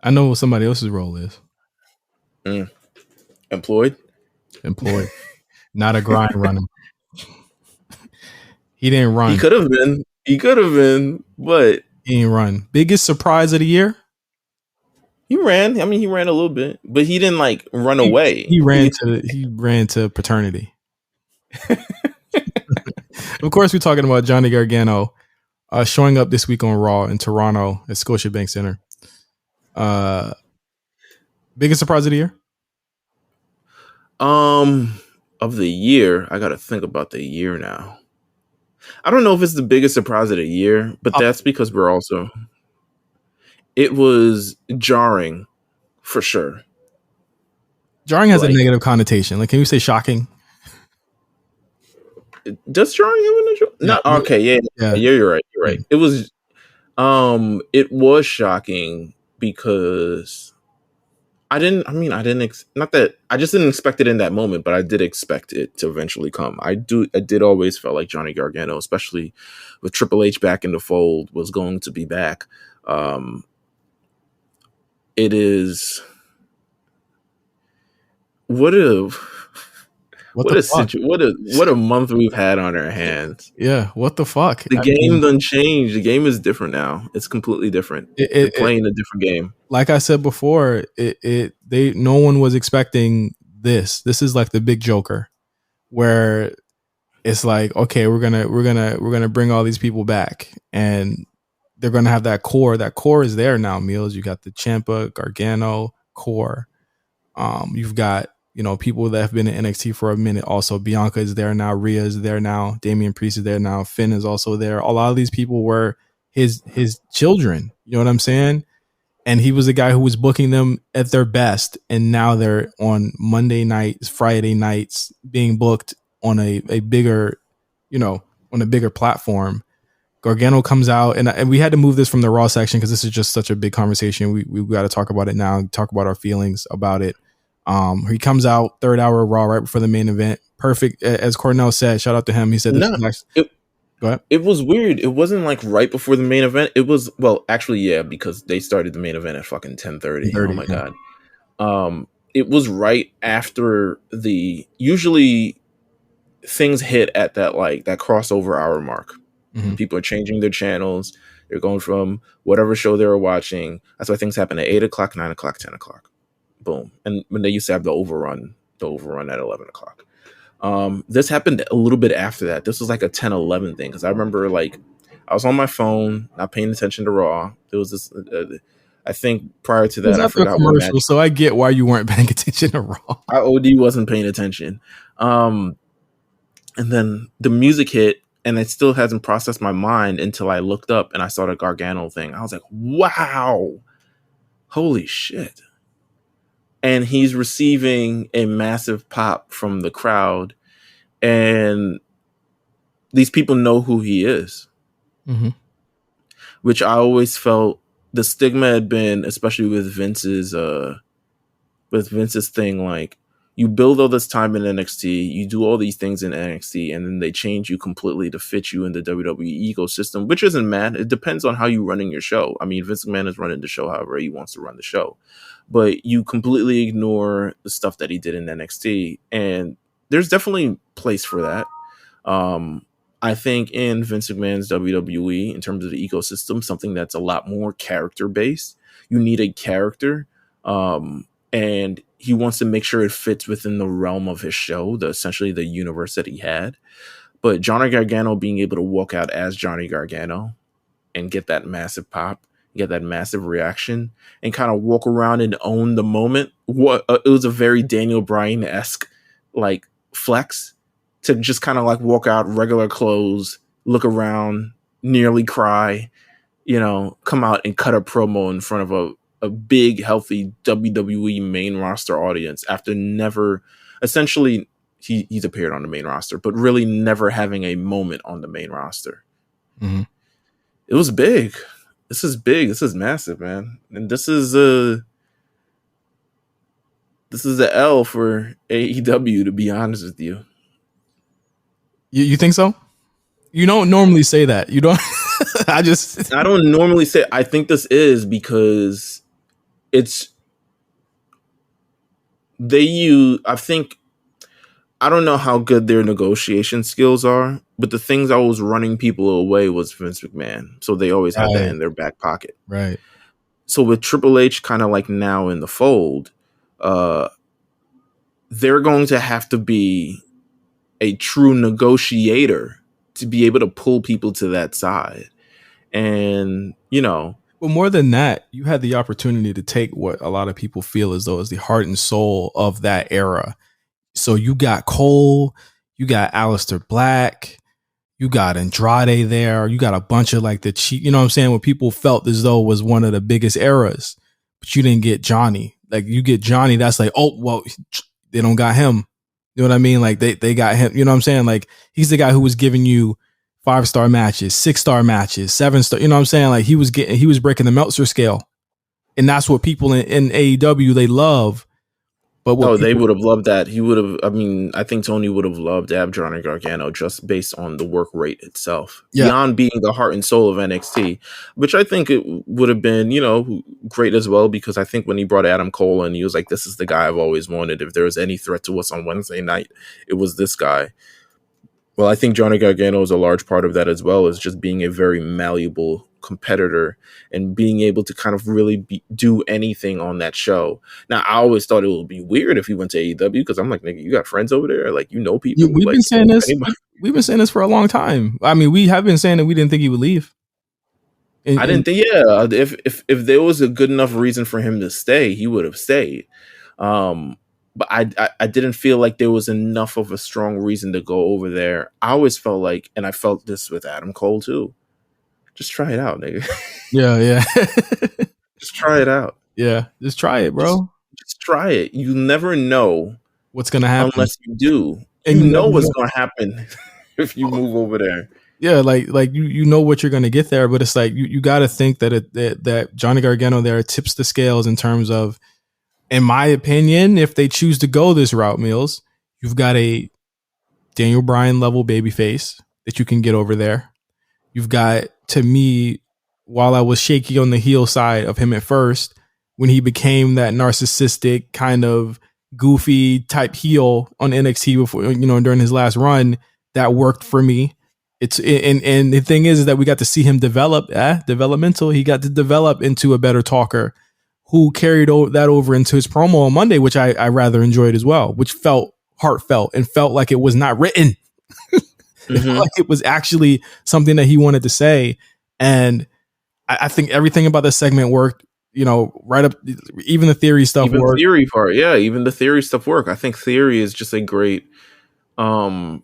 I know what somebody else's role is. Employed. Not a grind runner. He didn't run. He could have been, but he didn't run. Biggest surprise of the year? He ran. I mean, he ran a little bit, but he didn't like run away. He ran to paternity. Of course, we're talking about Johnny Gargano showing up this week on Raw in Toronto at Scotiabank Center. Biggest surprise of the year? Of the year, I got to think about the year now. I don't know if it's the biggest surprise of the year, but that's because it was jarring for sure. Jarring has a negative connotation. Like, can you say shocking? Does jarring have a negative? No. Okay. Yeah. You're right. You're right. It was shocking because I just didn't expect it in that moment, but I did expect it to eventually come. I did always felt like Johnny Gargano, especially with Triple H back in the fold, was going to be back. It is what a month we've had on our hands. Yeah, what the fuck? The game done changed. The game is different now. It's completely different. They're playing a different game. Like I said before, no one was expecting this. This is like the big Joker, where it's like, okay, we're gonna bring all these people back, and they're gonna have that core. That core is there now. Meelz, you got the Ciampa, Gargano core. You've got people that have been in NXT for a minute. Also, Bianca is there now. Rhea is there now. Damian Priest is there now. Finn is also there. A lot of these people were his children. You know what I'm saying? And he was the guy who was booking them at their best. And now they're on Monday nights, Friday nights, being booked on a bigger, on a bigger platform. Gargano comes out, and we had to move this from the Raw section because this is just such a big conversation. We got to talk about it now. Talk about our feelings about it. He comes out third hour Raw right before the main event. Perfect, as Cornell said. Shout out to him. He said, "Go ahead." It was weird. It wasn't like right before the main event. It was actually, yeah, because they started the main event at fucking 10:30. Oh my god. It was right after usually things hit at that crossover hour mark. Mm-hmm. People are changing their channels. They're going from whatever show they were watching. That's why things happen at 8 o'clock, 9 o'clock, 10 o'clock. Boom. And when they used to have the overrun at 11 o'clock. This happened a little bit after that. This was like a 10-11 thing. Because I remember I was on my phone, not paying attention to Raw. There was this, I think prior to that, I forgot what match. So I get why you weren't paying attention to Raw. I OD wasn't paying attention. And then the music hit, and it still hasn't processed my mind until I looked up and I saw the Gargano thing. I was like, wow, holy shit. And he's receiving a massive pop from the crowd. And these people know who he is. Mm-hmm. Which I always felt the stigma had been, especially with Vince's thing, like, you build all this time in NXT, you do all these things in NXT, and then they change you completely to fit you in the WWE ecosystem, which isn't mad. It depends on how you're running your show. I mean, Vince McMahon is running the show however he wants to run the show. But you completely ignore the stuff that he did in NXT, and there's definitely place for that. I think in Vince McMahon's WWE, in terms of the ecosystem, something that's a lot more character-based. You need a character, and he wants to make sure it fits within the realm of his show, essentially the universe that he had. But Johnny Gargano being able to walk out as Johnny Gargano and get that massive pop, get that massive reaction, and kind of walk around and own the moment. It was a very Daniel Bryan-esque like flex to just kind of like walk out regular clothes, look around, nearly cry, come out and cut a promo in front of a big, healthy WWE main roster audience after never, essentially, he's appeared on the main roster, but really never having a moment on the main roster. Mm-hmm. It was big. This is big. This is massive, man. And this is a L for AEW, to be honest with you. You think so? You don't normally say that. You don't. I don't normally say. I think this is because it's they use. I think I don't know how good their negotiation skills are, but the things I was running people away was Vince McMahon, so they always had that Right. in their back pocket. Right. So with Triple H kind of like now in the fold, uh, they're going to have to be a true negotiator to be able to pull people to that side. And, But more than that, you had the opportunity to take what a lot of people feel as though is the heart and soul of that era. So you got Cole, you got Aleister Black, you got Andrade there, you got a bunch of like the cheap, you know what I'm saying? What people felt as though was one of the biggest eras, but you didn't get Johnny. Like you get Johnny, that's like, oh, well, they don't got him. You know what I mean? Like they got him, you know what I'm saying? Like he's the guy who was giving you 5-star matches, 6-star matches, 7-star, you know what I'm saying? Like he was breaking the Meltzer scale. And that's what people in AEW, they love. But what they people, would have loved that. He would have. I mean, I think Tony would have loved to have Johnny Gargano just based on the work rate itself, beyond being the heart and soul of NXT, which I think it would have been, great as well. Because I think when he brought Adam Cole in, he was like, "This is the guy I've always wanted. If there was any threat to us on Wednesday night, it was this guy." Well, I think Johnny Gargano is a large part of that as well, as just being a very malleable competitor and being able to kind of really do anything on that show. Now, I always thought it would be weird if he went to AEW because I'm like, nigga, you got friends over there? Like, people? we've like, been saying this. We've been saying this for a long time. I mean, we have been saying that we didn't think he would leave. I didn't think, if there was a good enough reason for him to stay, he would have stayed. But I didn't feel like there was enough of a strong reason to go over there. I always felt like, and I felt this with Adam Cole too, just try it out, nigga. Yeah. Just try it out. Yeah, just try it, bro. Just try it. You never know what's gonna happen unless you do. And you know what's gonna happen if you move over there. Yeah, like you know what you're gonna get there, but it's like you got to think that Johnny Gargano there tips the scales in terms of, in my opinion, if they choose to go this route, Meelz, you've got a Daniel Bryan level babyface that you can get over there. You've got, to me, while I was shaky on the heel side of him at first, when he became that narcissistic kind of goofy type heel on NXT before, during his last run, that worked for me. And the thing is that we got to see him developmental. He got to develop into a better talker who carried that over into his promo on Monday, which I rather enjoyed as well, which felt heartfelt and felt like it was not written. It felt like it was actually something that he wanted to say. And I think everything about this segment worked, right up, even the theory stuff worked. Theory part, yeah, even the theory stuff worked. I think theory is just a great, theory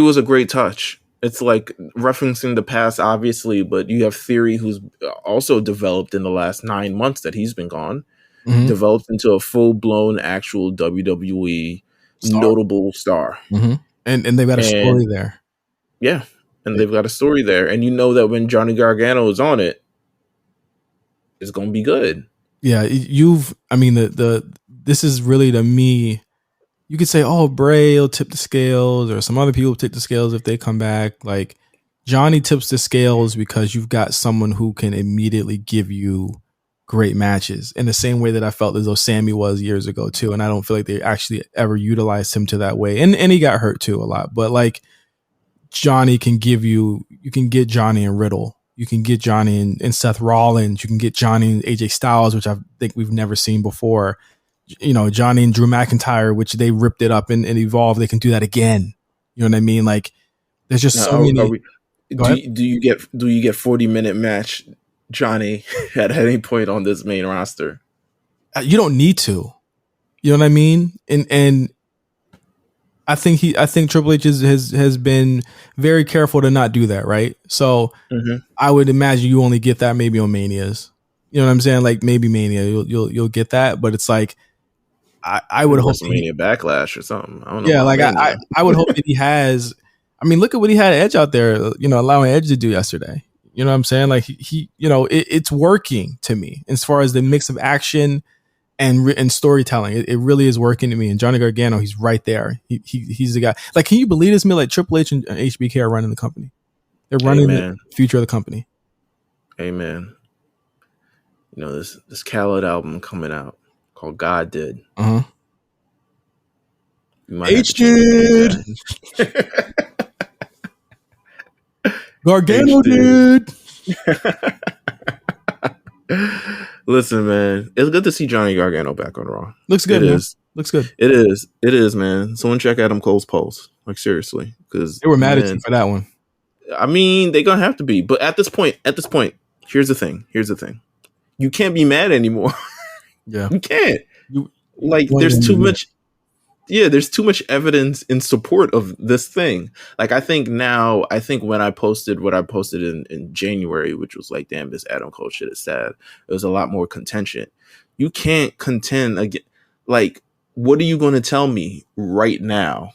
was a great touch. It's like referencing the past, obviously, but you have Theory, who's also developed in the last 9 months that he's been gone, developed into a full-blown actual WWE notable star. And they've got a story there. Yeah, and they've got a story there. And you know that when Johnny Gargano is on it, it's going to be good. Yeah, this is really, to me, you could say, oh, Bray will tip the scales, or some other people tip the scales if they come back. Like, Johnny tips the scales because you've got someone who can immediately give you great matches, in the same way that I felt as though Sammy was years ago too. And I don't feel like they actually ever utilized him to that way. And he got hurt too a lot. But like, Johnny can give you can get Johnny and Riddle. You can get Johnny and Seth Rollins. You can get Johnny and AJ Styles, which I think we've never seen before. Johnny and Drew McIntyre, which they ripped it up and evolved. They can do that again. You know what I mean? Like, there's just so many. Do you get 40-minute match Johnny at any point on this main roster? You don't need to. You know what I mean? And I think Triple H has been very careful to not do that, right? So I would imagine you only get that maybe on Manias. You know what I'm saying? Like, maybe Mania, you'll get that, but it's like, I would hope Mania Backlash or something. I don't know. Yeah, like I would hope that he has. I mean, look at what he had Edge out there, allowing Edge to do yesterday. You know what I'm saying? Like he it's working to me as far as the mix of action and storytelling. It really is working to me. And Johnny Gargano, he's right there. He's the guy. Like, can you believe this, Like, Triple H and HBK are running the company. They're running the future of the company. Amen. this Khaled album coming out called God Did. Uh huh. You might have to check it out. Gargano did. Listen, man, it's good to see Johnny Gargano back on Raw. Looks good, It man. is. Looks good. It is. It is, man. Someone check Adam Cole's post. Like, seriously, because They were mad at you for that one. I mean, they're gonna have to be. But at this point, here's the thing. You can't be mad anymore. Yeah, you can't. you Like, there's too much. Yeah, there's too much evidence in support of this thing. Like, I think when I posted what I posted in January, which was like, damn, this Adam Cole shit is sad. It was a lot more contention. You can't contend again. Like, what are you going to tell me right now?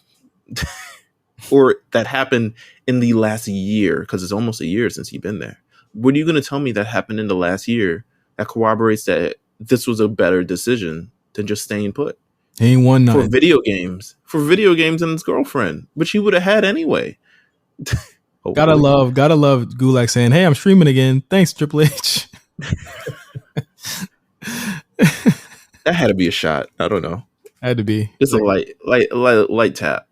Or that happened in the last year? Because it's almost a year since you've been there. What are you going to tell me that happened in the last year that corroborates that this was a better decision than just staying put? He ain't won nothing. For video games and his girlfriend, which he would have had anyway. gotta love Gulak saying, "Hey, I'm streaming again. Thanks, Triple H." That had to be a shot. I don't know. Had to be. It's a light tap.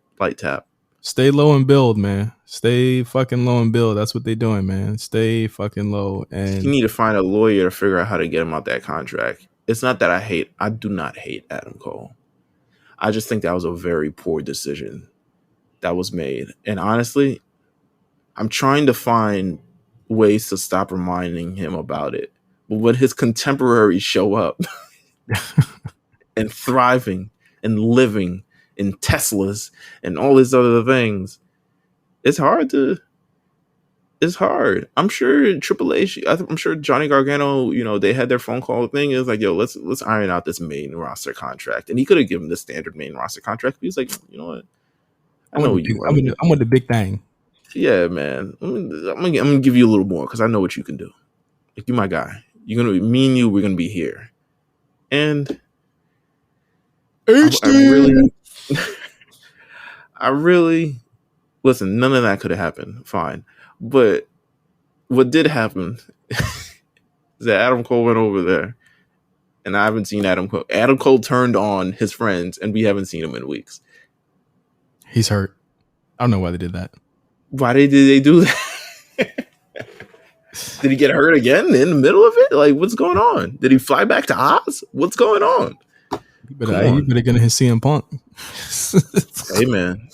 Stay low and build, man. Stay fucking low and build. That's what they doing, man. Stay fucking low. And you need to find a lawyer to figure out how to get him out that contract. It's not that I do not hate Adam Cole. I just think that was a very poor decision that was made. And honestly, I'm trying to find ways to stop reminding him about it. But when his contemporaries show up and thriving and living in Teslas and all these other things, it's hard. I'm sure Triple H, I'm sure Johnny Gargano, they had their phone call thing. It was like, yo, let's iron out this main roster contract. And he could have given the standard main roster contract. But he's like, you know what? I know you. I'm with the big thing. Yeah, man. I'm gonna give you a little more because I know what you can do. Like, you're my guy. You're gonna be me and you. We're gonna be here. And I really listen. None of that could have happened. Fine. But what did happen is that Adam Cole went over there, and I haven't seen Adam Cole. Adam Cole turned on his friends, and we haven't seen him in weeks. He's hurt. I don't know why they did that. Why did they do that? Did he get hurt again in the middle of it? Like, what's going on? Did he fly back to Oz? What's going on? He better get his CM Punk. Hey, man.